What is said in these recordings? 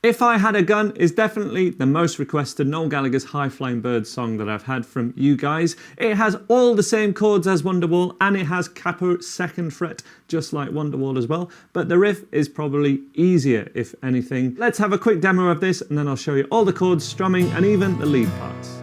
If I Had a Gun is definitely the most requested Noel Gallagher's High Flying Bird song that I've had from you guys. It has all the same chords as Wonderwall, and it has capo 2nd fret, just like Wonderwall as well, but the riff is probably easier, if anything. Let's have a quick demo of this, and then I'll show you all the chords, strumming, and even the lead parts.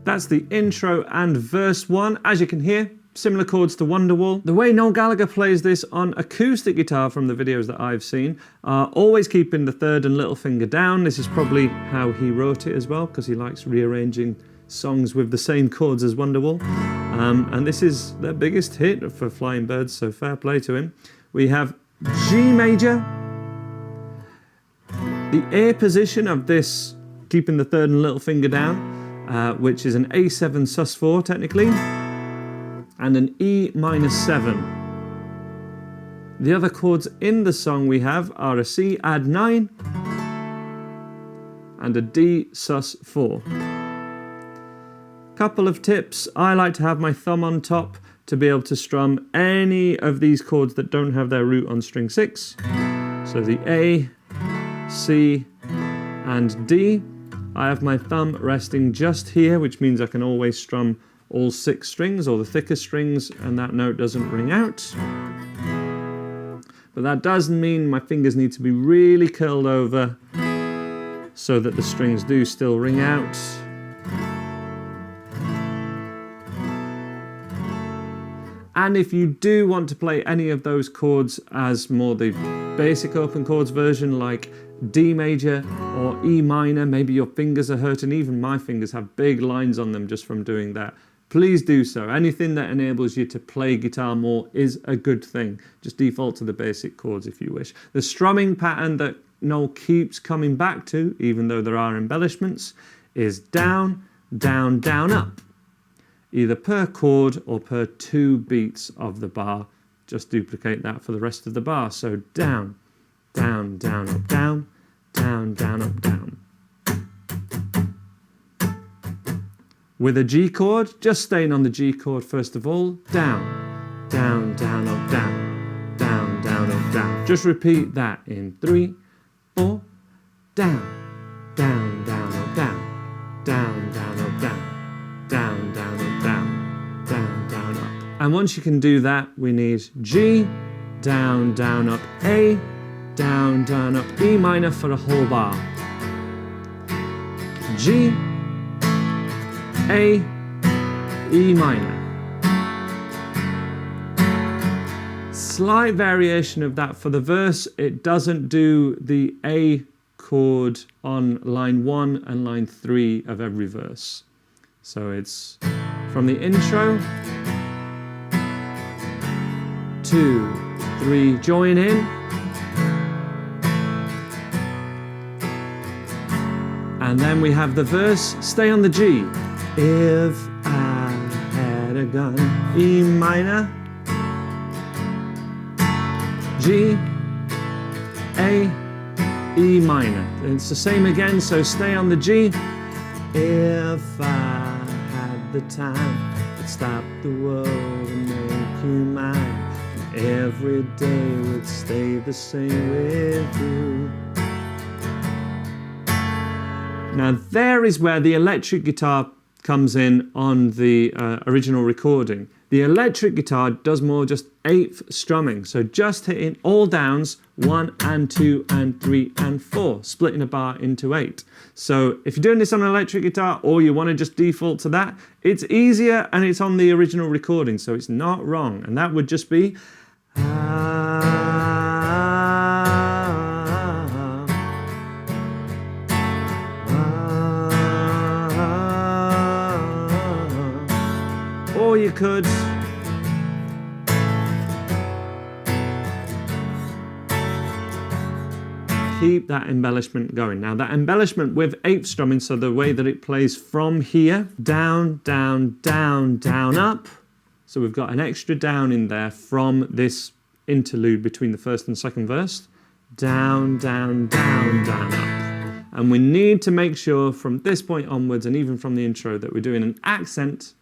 That's the intro and verse 1. As you can hear, similar chords to Wonderwall. The way Noel Gallagher plays this on acoustic guitar from the videos that I've seen, always keeping the 3rd and little finger down. This is probably how he wrote it as well, because he likes rearranging songs with the same chords as Wonderwall. And this is their biggest hit for Flying Birds, so fair play to him. We have G major. The A position of this, keeping the 3rd and little finger down, which is an A7 sus4 technically, and an E minor 7. The other chords in the song we have are a C add 9 and a D sus4. Couple of tips: I like to have my thumb on top to be able to strum any of these chords that don't have their root on string 6. So the A, C and D. I have my thumb resting just here, which means I can always strum all 6 strings, or the thicker strings, and that note doesn't ring out. But that doesn't mean my fingers need to be really curled over so that the strings do still ring out. And if you do want to play any of those chords as more the basic open chords version, like D major or E minor, maybe your fingers are hurting, even my fingers have big lines on them just from doing that, please do so. Anything that enables you to play guitar more is a good thing. Just default to the basic chords if you wish. The strumming pattern that Noel keeps coming back to, even though there are embellishments, is down, down, down, up. Either per chord or per 2 beats of the bar. Just duplicate that for the rest of the bar. So down, down, down, up, down, down, down, up, down. With a G chord, just staying on the G chord first of all, down, down, down, up, down, down, down, up, down. Just repeat that in 3, 4, down, down, down, up, down, down, down, up, down, down, down, up, down, down, down, up. And once you can do that, we need G, down, down, up, A, down, down, up, E minor for a whole bar. G, A, E minor. Slight variation of that for the verse. It doesn't do the A chord on line 1 and line 3 of every verse. So it's from the intro, 2, 3, join in, and then we have the verse, stay on the G. If I had a gun, E minor, G, A, E minor. It's the same again, so stay on the G. If I had the time, I'd stop the world and make you mine. And every day would stay the same with you. Now there is where the electric guitar comes in on the original recording. The electric guitar does more just 8th strumming, so just hitting all downs, 1 and 2 and 3 and 4, splitting a bar into 8. So if you're doing this on an electric guitar or you want to just default to that, it's easier and it's on the original recording, so it's not wrong. And that would just be or you could keep that embellishment going. Now that embellishment with 8th strumming, so the way that it plays from here, down, down, down, down, up, So we've got an extra down in there from this interlude between the first and second verse. Down, down, down, down, up. And we need to make sure from this point onwards, and even from the intro, that we're doing an accent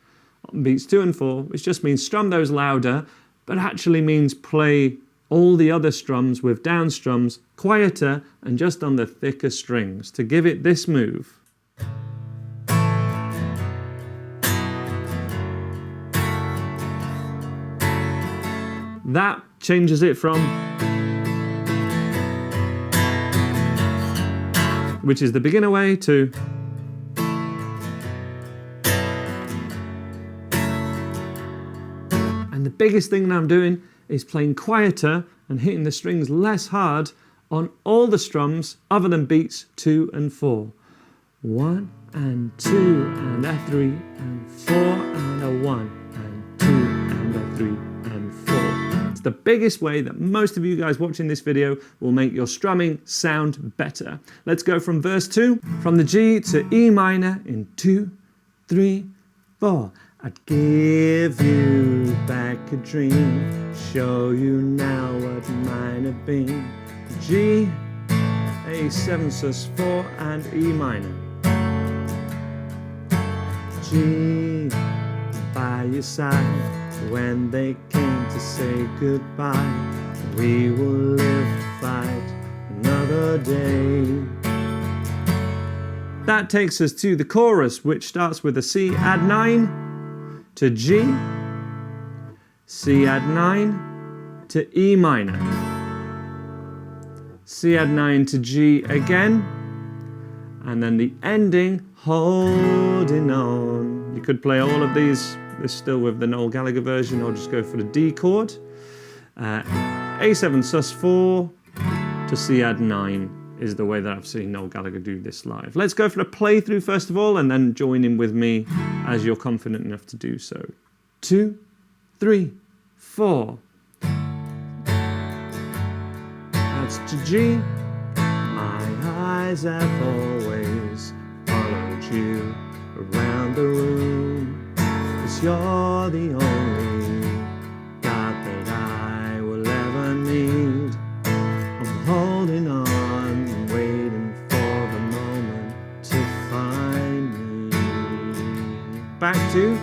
on beats 2 and 4, which just means strum those louder, but actually means play all the other strums with down strums quieter and just on the thicker strings to give it this move. That changes it from, which is the beginner way, to and the biggest thing that I'm doing is playing quieter and hitting the strings less hard on all the strums other than beats 2 and 4. 1 and 2 and a 3 and 4 and a 1 and 2 and a 3 and 4. It's the biggest way that most of you guys watching this video will make your strumming sound better. Let's go from verse 2, from the G to E minor in 2, 3, 4. I'd give you back a dream, show you now what mine have been. G, A7 sus 4 and E minor. G, by your side when they came to say goodbye. We will live to fight another day. That takes us to the chorus, which starts with a C add 9 to G, C add 9 to E minor, C add 9 to G again, and then the ending, holding on. You could play all of these, this still with the Noel Gallagher version, or just go for the D chord. A7 sus 4 to C add 9 is the way that I've seen Noel Gallagher do this live. Let's go for the playthrough first of all, and then join in with me as you're confident enough to do so. 2, 3, 4. That's to G. My eyes have always followed you around the room, 'cause you're the only God that I will ever need. I'm holding on, waiting for the moment to find me. Back to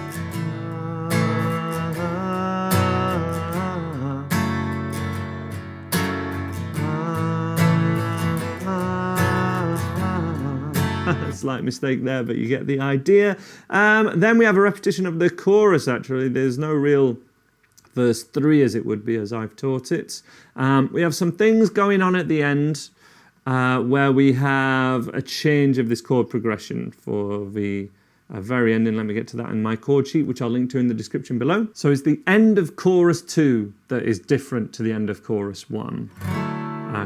slight mistake there, but you get the idea. Then we have a repetition of the chorus. Actually, there's no real verse 3 as it would be as I've taught it. We have some things going on at the end where we have a change of this chord progression for the very end, and let me get to that in my chord sheet, which I'll link to in the description below. So it's the end of chorus 2 that is different to the end of chorus 1.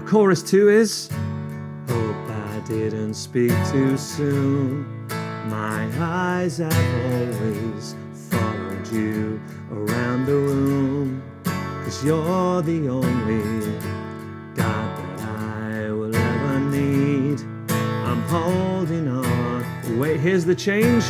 Chorus 2 is, hope I didn't speak too soon. My eyes have always followed you around the room, 'cause you're the only God that I will ever need. I'm holding on. Wait, here's the change.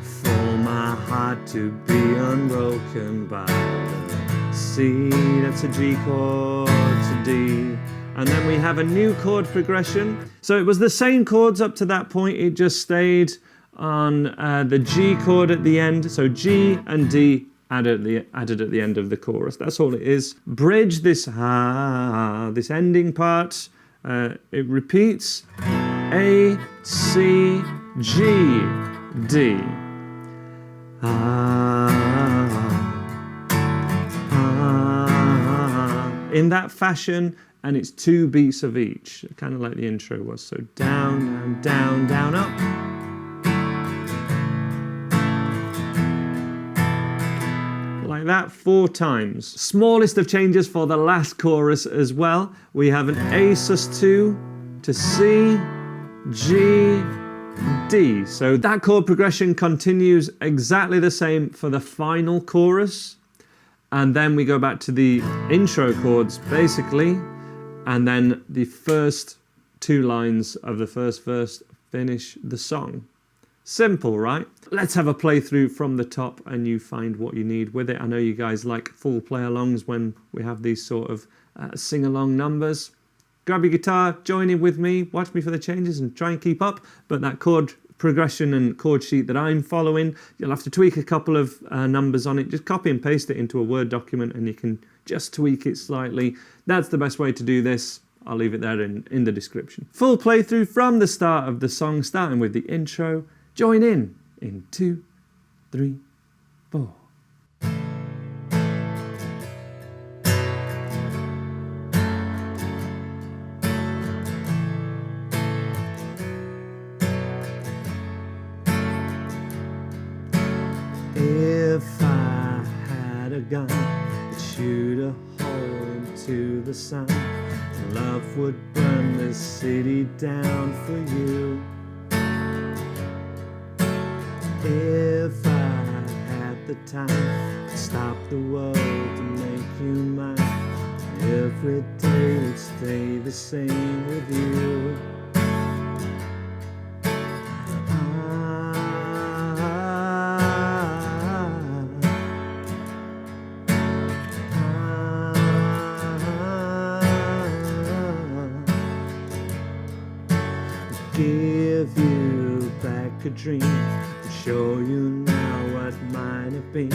For my heart to be unbroken by the C, that's a G chord, to D. And then we have a new chord progression. So it was the same chords up to that point, it just stayed on the G chord at the end. So G and D added at the end of the chorus. That's all it is. Bridge this this ending part. It repeats A, C, G, D. In that fashion, and it's 2 beats of each, kind of like the intro was. So down, down, down, down, up. Like that 4 times. Smallest of changes for the last chorus as well. We have an A sus 2 to C, G, D. So that chord progression continues exactly the same for the final chorus. And then we go back to the intro chords, basically. And then the first 2 lines of the first verse finish the song. Simple, right? Let's have a playthrough from the top and you find what you need with it. I know you guys like full play-alongs when we have these sort of sing-along numbers. Grab your guitar, join in with me, watch me for the changes and try and keep up. But that chord progression and chord sheet that I'm following, you'll have to tweak a couple of numbers on it. Just copy and paste it into a Word document and you can just tweak it slightly. That's the best way to do this. I'll leave it there in the description. Full playthrough from the start of the song, starting with the intro. Join in 2, 3, 4. If I had a gun, I'd shoot a hole into the sun. Love would burn this city down for you. If I had the time, I'd stop the world to make you mine. Every day would stay the same with you. Give you back a dream to show you now what might have been.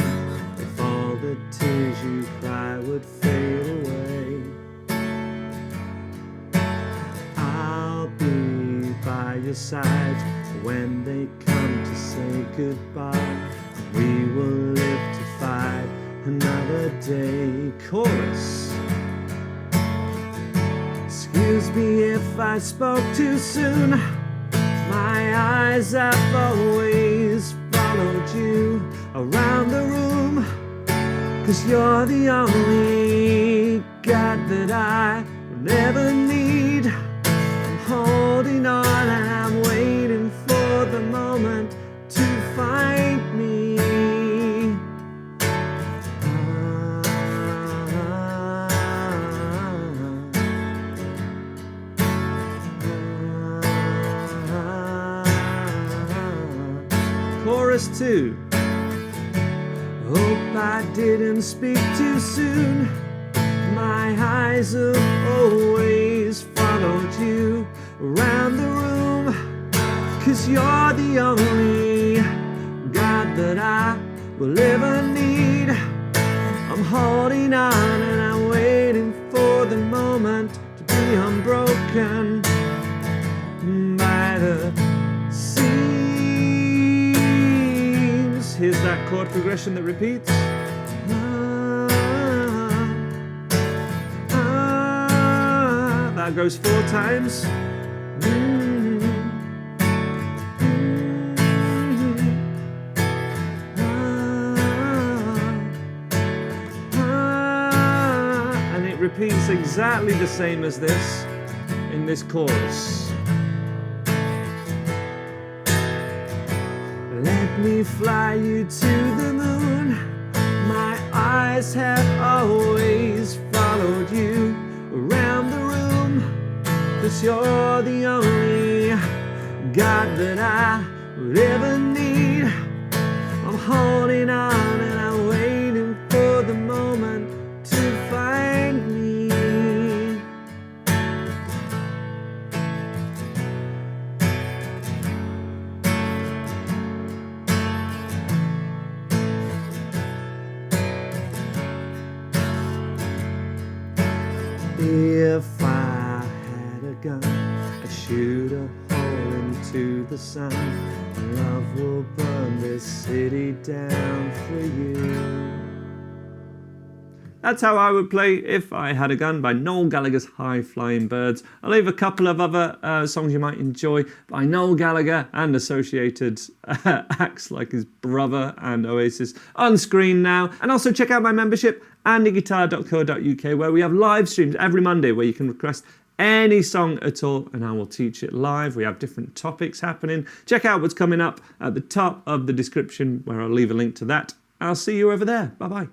If all the tears you cry would fade away, I'll be by your side when they come to say goodbye. We will live to fight another day. Chorus. Excuse me if I spoke too soon. My eyes have always followed you around the room, 'cause you're the only God that I will ever need. I'm holding on and I'm waiting for the moment to find me. Chorus 2. Hope I didn't speak too soon. My eyes have always followed you around the room, 'cause you're the only God that I will ever need. I'm holding on and I'm waiting for the moment to be unbroken by the Here's that chord progression that repeats. That goes 4 times. And it repeats exactly the same as this in this chorus. Let me fly you to the moon. My eyes have always followed you around the room, 'cause you're the only God that I would ever need. I'm holding on and I'm waiting for the moment to find me. If I had a gun, I'd shoot a hole into the sun. Love will burn this city down for you. That's how I would play If I Had a Gun by Noel Gallagher's High Flying Birds. I'll leave a couple of other songs you might enjoy by Noel Gallagher and associated acts like his brother and Oasis on screen now. And also check out my membership, andyguitar.co.uk, where we have live streams every Monday where you can request any song at all and I will teach it live. We have different topics happening. Check out what's coming up at the top of the description where I'll leave a link to that. I'll see you over there. Bye-bye.